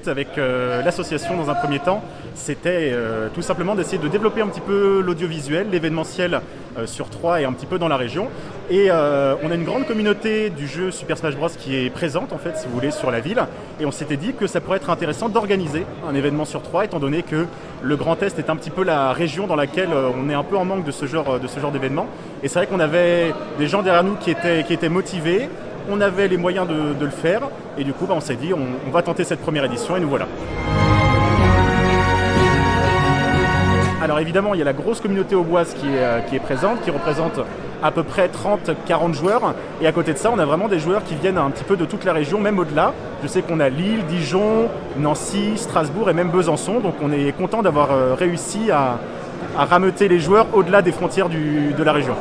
but avec l'association dans un premier temps, c'était tout simplement d'essayer de développer un petit peu l'audiovisuel, l'événementiel sur Troyes et un petit peu dans la région. Et on a une grande communauté du jeu Super Smash Bros qui est présente en fait, si vous voulez, sur la ville. Et on s'était dit que ça pourrait être intéressant d'organiser un événement sur Troyes, étant donné que le Grand Est est un petit peu la région dans laquelle on est un peu en manque de ce genre d'événement. Et c'est vrai qu'on avait des gens derrière nous qui étaient motivés. On avait les moyens de le faire et du coup on s'est dit on va tenter cette première édition et nous voilà. Alors évidemment il y a la grosse communauté auboise qui est présente, qui représente à peu près 30-40 joueurs et à côté de ça on a vraiment des joueurs qui viennent un petit peu de toute la région, même au-delà. Je sais qu'on a Lille, Dijon, Nancy, Strasbourg et même Besançon, donc on est content d'avoir réussi à rameuter les joueurs au-delà des frontières de la région.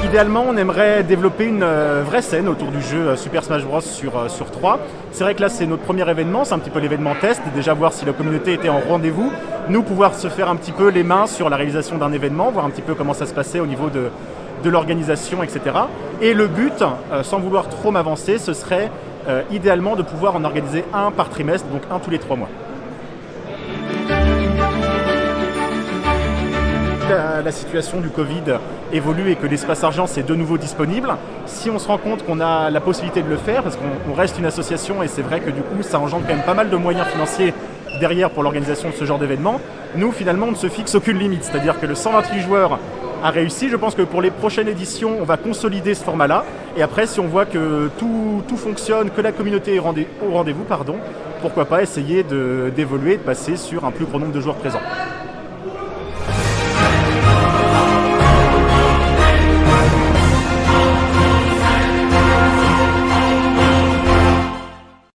Idéalement, on aimerait développer une vraie scène autour du jeu Super Smash Bros sur Troyes. C'est vrai que là, c'est notre premier événement, c'est un petit peu l'événement test, déjà voir si la communauté était en rendez-vous, nous pouvoir se faire un petit peu les mains sur la réalisation d'un événement, voir un petit peu comment ça se passait au niveau de l'organisation, etc. Et le but, sans vouloir trop m'avancer, ce serait idéalement de pouvoir en organiser un par trimestre, donc un tous les 3 mois. La situation du Covid évolue et que l'espace argent c'est de nouveau disponible. Si on se rend compte qu'on a la possibilité de le faire, parce qu'on reste une association et c'est vrai que du coup ça engendre quand même pas mal de moyens financiers derrière pour l'organisation de ce genre d'événement, nous finalement on ne se fixe aucune limite, c'est-à-dire que le 128 joueurs a réussi. Je pense que pour les prochaines éditions on va consolider ce format-là et après si on voit que tout fonctionne, que la communauté est au rendez-vous, pourquoi pas essayer d'évoluer et de passer sur un plus grand nombre de joueurs présents.